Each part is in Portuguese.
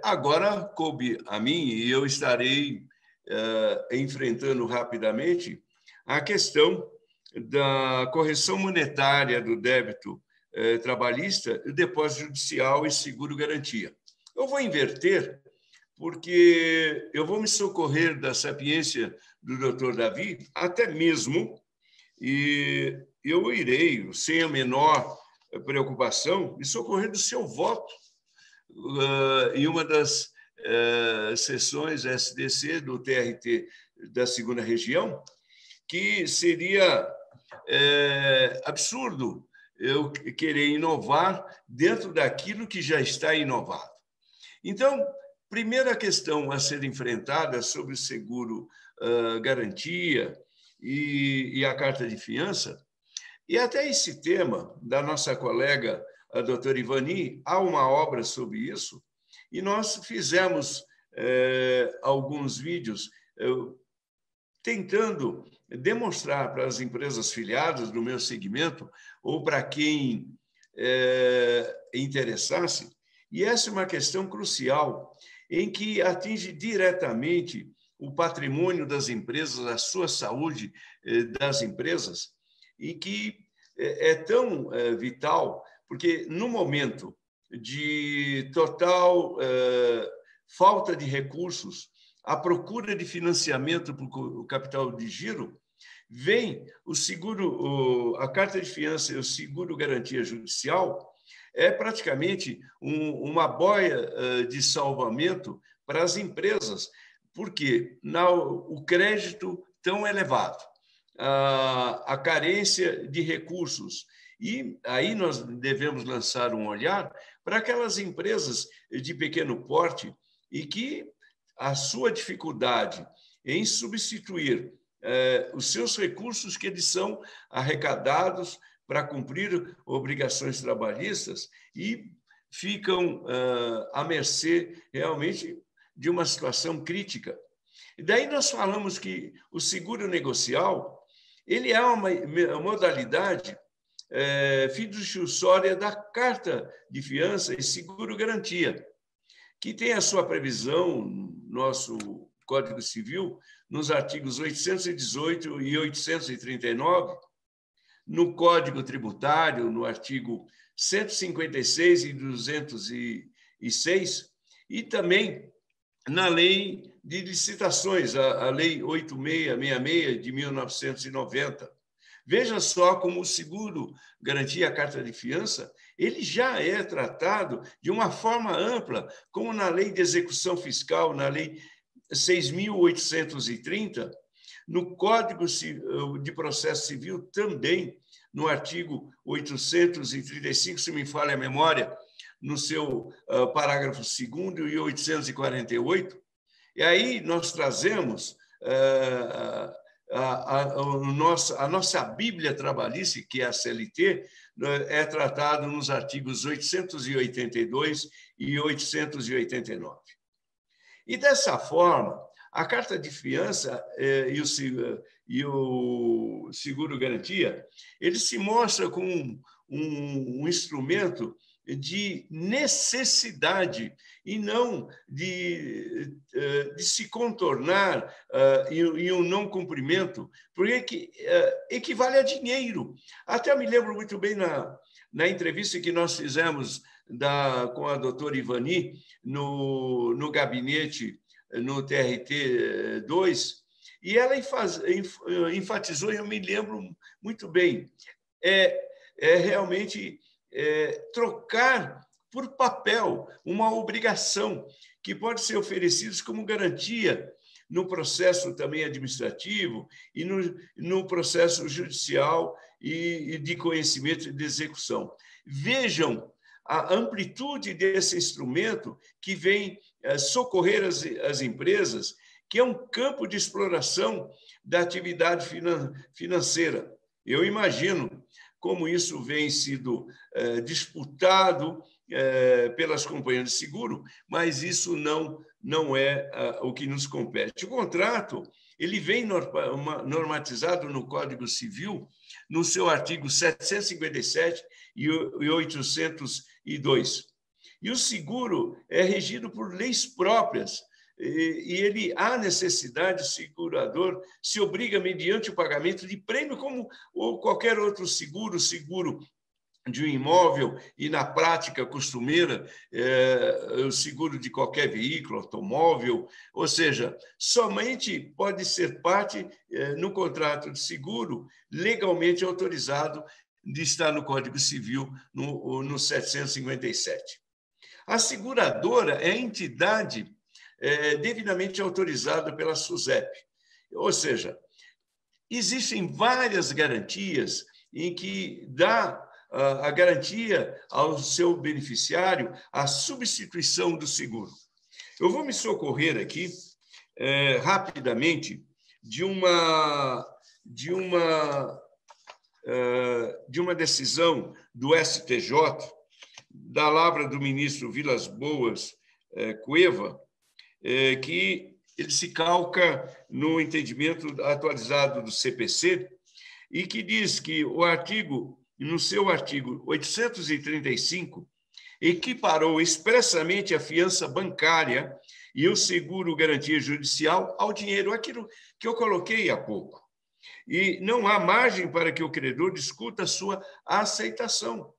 agora coube a mim e eu estarei enfrentando rapidamente a questão da correção monetária do débito trabalhista, depósito judicial e seguro-garantia. Eu vou inverter, porque eu vou me socorrer da sapiência do doutor Davi, até mesmo, e eu irei, sem a menor preocupação, me socorrer do seu voto em uma das sessões SDC do TRT da segunda região, que seria absurdo eu querer inovar dentro daquilo que já está inovado. Então, primeira questão a ser enfrentada sobre o seguro garantia e a carta de fiança, e até esse tema da nossa colega, a doutora Ivani, há uma obra sobre isso, e nós fizemos alguns vídeos tentando demonstrar para as empresas filiadas do meu segmento, ou para quem interessasse, e essa é uma questão crucial, em que atinge diretamente o patrimônio das empresas, a sua saúde das empresas, e que é tão vital, porque no momento de total falta de recursos, a procura de financiamento para o capital de giro, vem o seguro, a carta de fiança e o seguro garantia judicial, é praticamente uma boia de salvamento para as empresas, porque o crédito tão elevado, a carência de recursos, e aí nós devemos lançar um olhar para aquelas empresas de pequeno porte e que a sua dificuldade em substituir os seus recursos que eles são arrecadados para cumprir obrigações trabalhistas e ficam à mercê realmente de uma situação crítica. E daí nós falamos que o seguro negocial ele é uma modalidade fiduciária da carta de fiança e seguro-garantia, que tem a sua previsão no nosso Código Civil, nos artigos 818 e 839, no Código Tributário, no artigo 156 e 206, e também na Lei de Licitações, a Lei 8666 de 1990. Veja só como o seguro garantia a carta de fiança, ele já é tratado de uma forma ampla, como na Lei de Execução Fiscal, na Lei 6.830, no Código de Processo Civil também, no artigo 835, se me falha a memória, no seu parágrafo 2º e 848. E aí nós trazemos a nossa Bíblia Trabalhista, que é a CLT, é tratado nos artigos 882 e 889. E, dessa forma, a carta de fiança e o seguro-garantia, ele se mostra como um instrumento de necessidade e não de se contornar em um não cumprimento, porque equivale a dinheiro. Até eu me lembro muito bem na entrevista que nós fizemos com a doutora Ivani no gabinete, no TRT 2, e ela enfatizou, e eu me lembro muito bem, realmente trocar por papel uma obrigação que pode ser oferecida como garantia no processo também administrativo e no processo judicial e de conhecimento e de execução. Vejam a amplitude desse instrumento que vem socorrer as empresas, que é um campo de exploração da atividade financeira. Eu imagino como isso vem sido disputado pelas companhias de seguro, mas isso não é o que nos compete. O contrato ele vem normatizado no Código Civil, no seu artigo 757 e 802. E o seguro é regido por leis próprias, e há necessidade, o segurador se obriga, mediante o pagamento de prêmio, como ou qualquer outro seguro, seguro de um imóvel e, na prática costumeira, o seguro de qualquer veículo, automóvel, ou seja, somente pode ser parte no contrato de seguro legalmente autorizado de estar no Código Civil, no 757. A seguradora é a entidade devidamente autorizada pela SUSEP, ou seja, existem várias garantias em que dá a garantia ao seu beneficiário a substituição do seguro. Eu vou me socorrer aqui rapidamente de uma decisão do STJ, da lavra do ministro Vilas Boas Cueva, que ele se calca no entendimento atualizado do CPC, e que diz que no seu artigo 835, equiparou expressamente a fiança bancária e o seguro garantia judicial ao dinheiro, aquilo que eu coloquei há pouco. E não há margem para que o credor discuta a sua aceitação,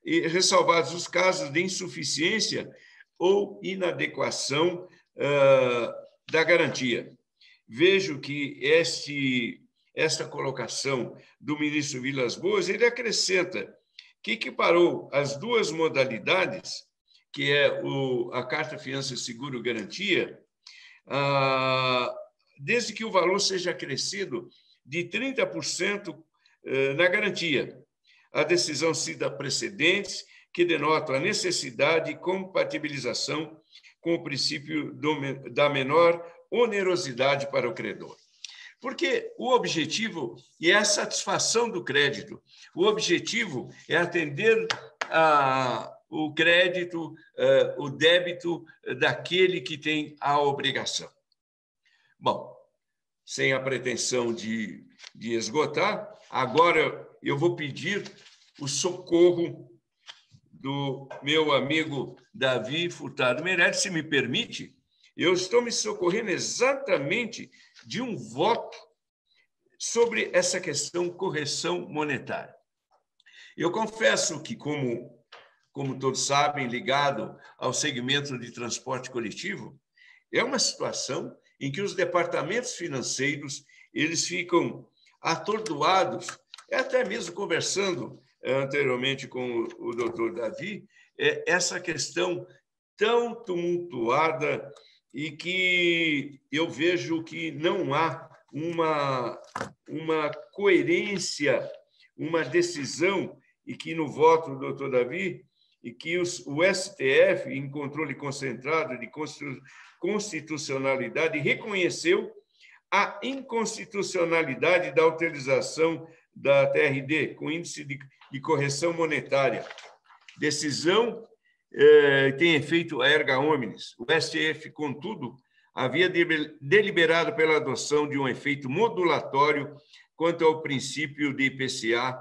e ressalvados os casos de insuficiência ou inadequação da garantia. Vejo que esta colocação do ministro Vilas Boas, ele acrescenta que equiparou as duas modalidades, que é a carta fiança seguro garantia, desde que o valor seja acrescido de 30% na garantia. A decisão cita precedentes que denotam a necessidade de compatibilização com o princípio da menor onerosidade para o credor. Porque o objetivo é a satisfação do crédito. O objetivo é atender o crédito, o débito daquele que tem a obrigação. Bom, sem a pretensão de esgotar, agora eu vou pedir o socorro do meu amigo Davi Furtado Meirelles, se me permite. Eu estou me socorrendo exatamente de um voto sobre essa questão correção monetária. Eu confesso que, como todos sabem, ligado ao segmento de transporte coletivo, é uma situação em que os departamentos financeiros eles ficam atordoados, até mesmo conversando anteriormente com o doutor Davi, essa questão tão tumultuada e que eu vejo que não há uma coerência, uma decisão, e que no voto do doutor Davi, e que o STF, em controle concentrado de constitucionalidade, reconheceu a inconstitucionalidade da utilização da TRD, com índice de correção monetária. Decisão tem efeito erga omnes. O STF, contudo, havia deliberado pela adoção de um efeito modulatório quanto ao princípio de IPCA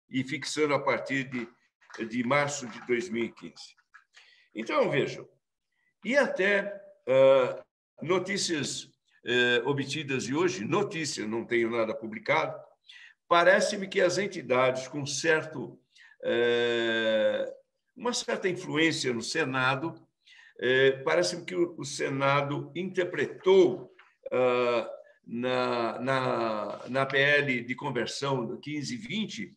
e fixando a partir de março de 2015. Então, vejam, e até notícias obtidas de hoje, notícia, não tenho nada publicado, parece-me que as entidades com uma certa influência no Senado, parece-me que o Senado interpretou na PL de conversão 1520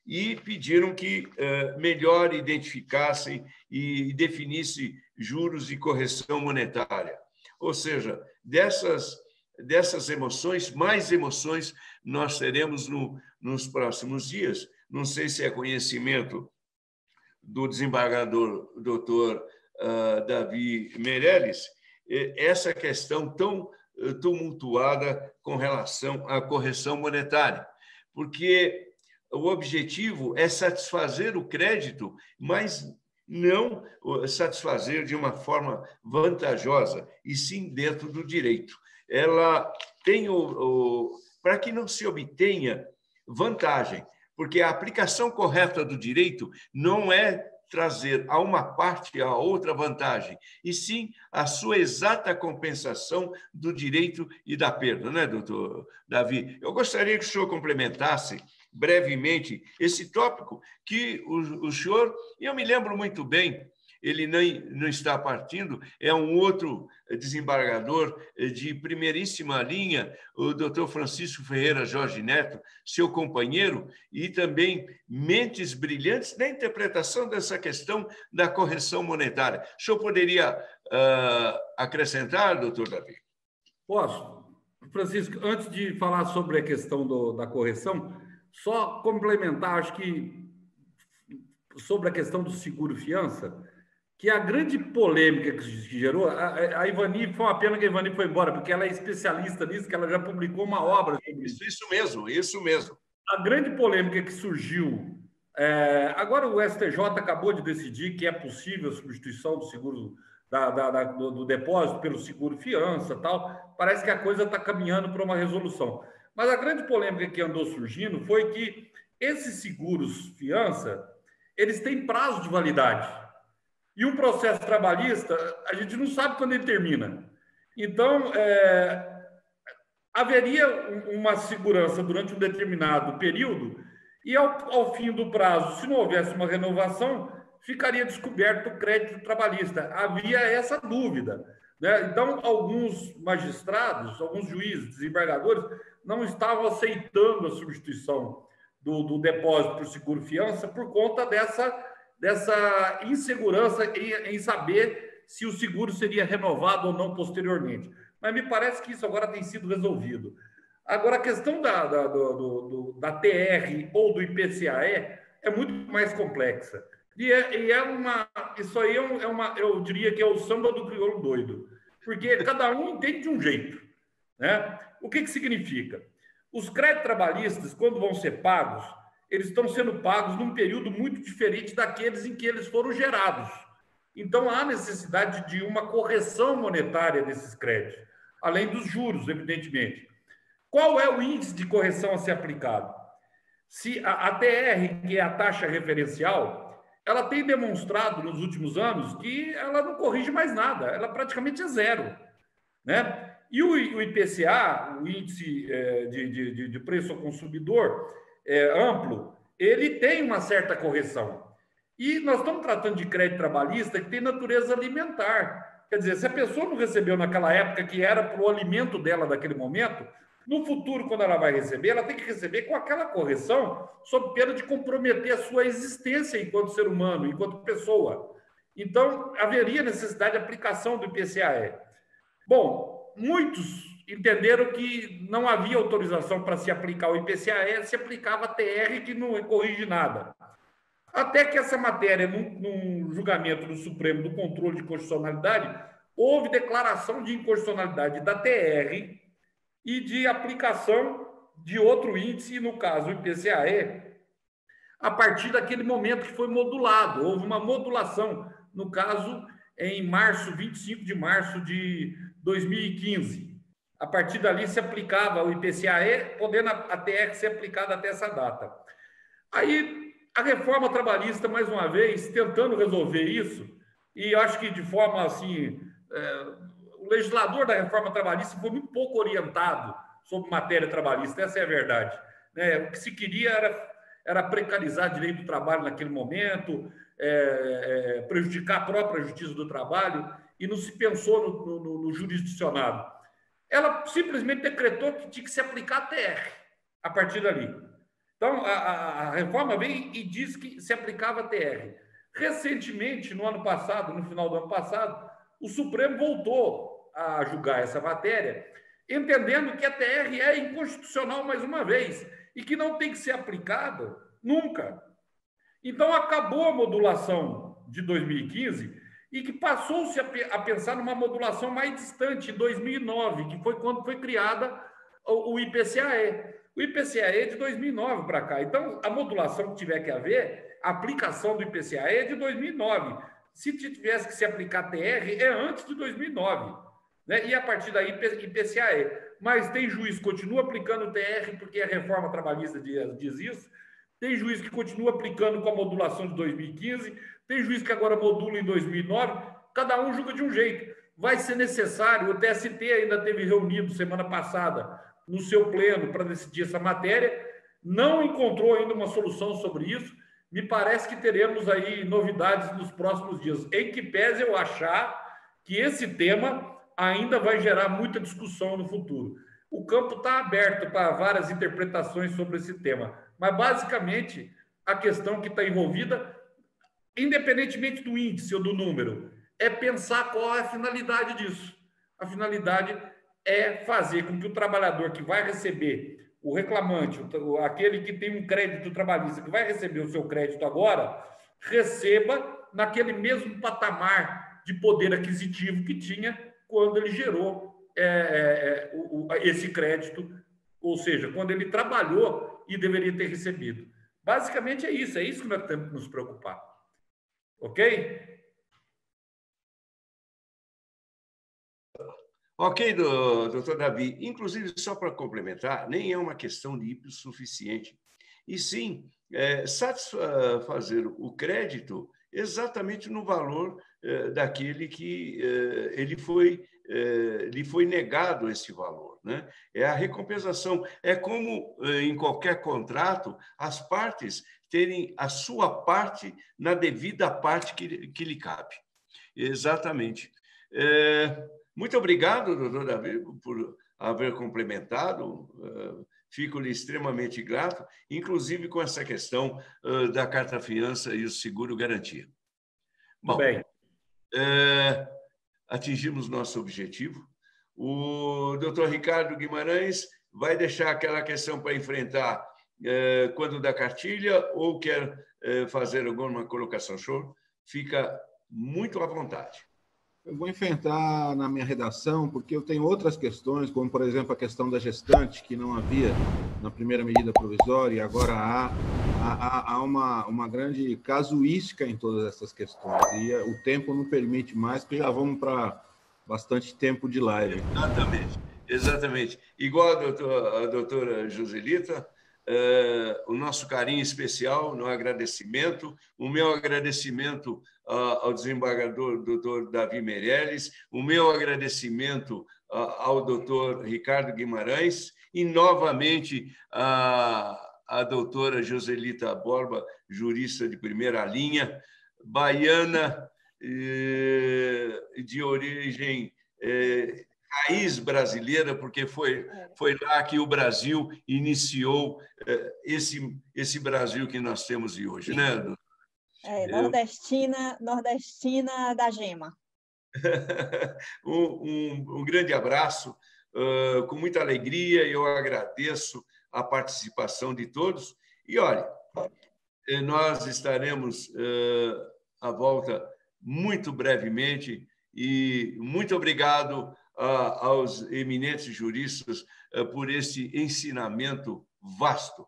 e pediram que melhor identificassem e definisse juros de correção monetária. Ou seja, dessas emoções, mais emoções nós teremos nos próximos dias. Não sei se é conhecimento do desembargador doutor Davi Meirelles, essa questão tão tumultuada com relação à correção monetária, porque o objetivo é satisfazer o crédito, mas não satisfazer de uma forma vantajosa, e sim dentro do direito. Ela tem para que não se obtenha vantagem, porque a aplicação correta do direito não é trazer a uma parte a outra vantagem, e sim a sua exata compensação do direito e da perda, né, doutor Davi? Eu gostaria que o senhor complementasse brevemente esse tópico que o senhor, e eu me lembro muito bem, ele não está partindo, é um outro desembargador de primeiríssima linha, o doutor Francisco Ferreira Jorge Neto, seu companheiro, e também mentes brilhantes na interpretação dessa questão da correção monetária. O senhor poderia acrescentar, doutor Davi? Posso. Francisco, antes de falar sobre a questão da correção, só complementar, acho que sobre a questão do seguro-fiança, que a grande polêmica que gerou, a Ivani, foi uma pena que a Ivani foi embora, porque ela é especialista nisso, que ela já publicou uma obra sobre isso. Isso mesmo, isso mesmo. A grande polêmica que surgiu, agora o STJ acabou de decidir que é possível a substituição do seguro, do depósito pelo seguro-fiança, tal. Parece que a coisa está caminhando para uma resolução. Mas a grande polêmica que andou surgindo foi que esses seguros-fiança, eles têm prazo de validade. E um processo trabalhista, a gente não sabe quando ele termina. Então, haveria uma segurança durante um determinado período e, ao fim do prazo, se não houvesse uma renovação, ficaria descoberto o crédito trabalhista. Havia essa dúvida, né? Então, alguns magistrados, alguns juízes, desembargadores, não estavam aceitando a substituição do depósito por seguro-fiança por conta dessa insegurança em saber se o seguro seria renovado ou não posteriormente. Mas me parece que isso agora tem sido resolvido. Agora, a questão da TR ou do IPCAE é muito mais complexa. Isso aí eu diria que é o samba do crioulo doido, porque cada um entende de um jeito, né? O que significa? Os créditos trabalhistas, quando vão ser pagos, eles estão sendo pagos num período muito diferente daqueles em que eles foram gerados. Então, há necessidade de uma correção monetária desses créditos, além dos juros, evidentemente. Qual é o índice de correção a ser aplicado? Se a TR, que é a taxa referencial, ela tem demonstrado nos últimos anos que ela não corrige mais nada, ela praticamente é zero, né? E o IPCA, o índice de preço ao consumidor, amplo, ele tem uma certa correção. E nós estamos tratando de crédito trabalhista que tem natureza alimentar. Quer dizer, se a pessoa não recebeu naquela época que era para o alimento dela daquele momento, no futuro, quando ela vai receber, ela tem que receber com aquela correção, sob pena de comprometer a sua existência enquanto ser humano, enquanto pessoa. Então, haveria necessidade de aplicação do IPCAE. Bom, muitos entenderam que não havia autorização para se aplicar o IPCAE, se aplicava a TR, que não corrige nada. Até que essa matéria, num julgamento do Supremo do controle de constitucionalidade, houve declaração de inconstitucionalidade da TR e de aplicação de outro índice, no caso o IPCAE, a partir daquele momento que foi modulado. Houve uma modulação, no caso, em 25 de março de 2015. A partir dali se aplicava o IPCAE, podendo a TR ser aplicada até essa data. Aí, a reforma trabalhista, mais uma vez, tentando resolver isso, e acho que de forma assim, o legislador da reforma trabalhista foi muito pouco orientado sobre matéria trabalhista, essa é a verdade, né? O que se queria era precarizar direito do trabalho naquele momento, prejudicar a própria justiça do trabalho, e não se pensou no jurisdicionado. Ela simplesmente decretou que tinha que se aplicar a TR a partir dali. Então, a reforma vem e diz que se aplicava a TR. Recentemente, no ano passado, no final do ano passado, o Supremo voltou a julgar essa matéria, entendendo que a TR é inconstitucional mais uma vez e que não tem que ser aplicada nunca. Então, acabou a modulação de 2015 e que passou-se a pensar numa modulação mais distante, em 2009, que foi quando foi criada o IPCAE. O IPCAE é de 2009 para cá. Então, a modulação que tiver que haver, a aplicação do IPCAE é de 2009. Se tivesse que se aplicar TR, é antes de 2009. Né? E a partir daí, IPCAE. Mas tem juiz que continua aplicando o TR, porque a reforma trabalhista diz isso. Tem juiz que continua aplicando com a modulação de 2015. Tem juiz que agora modula em 2009, cada um julga de um jeito. Vai ser necessário, o TST ainda teve reunido semana passada no seu pleno para decidir essa matéria, não encontrou ainda uma solução sobre isso. Me parece que teremos aí novidades nos próximos dias, em que pese eu achar que esse tema ainda vai gerar muita discussão no futuro. O campo está aberto para várias interpretações sobre esse tema, mas basicamente a questão que está envolvida, independentemente do índice ou do número, é pensar qual é a finalidade disso. A finalidade é fazer com que o trabalhador que vai receber, o reclamante, aquele que tem um crédito trabalhista, que vai receber o seu crédito agora, receba naquele mesmo patamar de poder aquisitivo que tinha quando ele gerou esse crédito, ou seja, quando ele trabalhou e deveria ter recebido. Basicamente é isso que nós temos que nos preocupar. Ok? Ok, doutor Davi. Inclusive, só para complementar, nem é uma questão de hipossuficiente, e sim satisfazer o crédito exatamente no valor daquele que lhe foi negado esse valor, né? É a recompensação. É como em qualquer contrato, as partes terem a sua parte na devida parte que lhe cabe. Exatamente. Muito obrigado, doutor Davi, por haver complementado. Fico-lhe extremamente grato, inclusive com essa questão da carta-fiança e o seguro-garantia. Bom, bem. Atingimos nosso objetivo. O doutor Ricardo Guimarães vai deixar aquela questão para enfrentar quando da cartilha ou quer fazer alguma colocação? Show? Fica muito à vontade. Eu vou enfrentar na minha redação, porque eu tenho outras questões, como, por exemplo, a questão da gestante, que não havia na primeira medida provisória, e agora há uma grande casuística em todas essas questões. E o tempo não permite mais, porque já vamos para bastante tempo de live. Exatamente. Igual a doutora Joselita, o nosso carinho especial no agradecimento, o meu agradecimento ao desembargador doutor Davi Meirelles, o meu agradecimento ao doutor Ricardo Guimarães e, novamente, a doutora Joselita Borba, jurista de primeira linha, baiana, de origem raiz brasileira, porque foi lá que o Brasil iniciou esse Brasil que nós temos hoje, né, doutor? Nordestina da gema. Um grande abraço, com muita alegria, eu agradeço a participação de todos. E, olha, nós estaremos à volta muito brevemente e muito obrigado aos eminentes juristas por esse ensinamento vasto.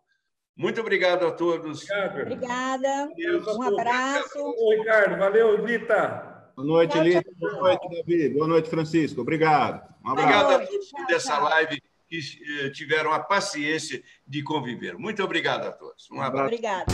Muito obrigado a todos. Obrigada. Um abraço. Oi, Ricardo. Valeu, Lita. Boa noite, Lita. Boa noite, Davi. Boa noite, Francisco. Obrigado. Um abraço. Obrigado a todos dessa live que tiveram a paciência de conviver. Muito obrigado a todos. Um abraço. Obrigada.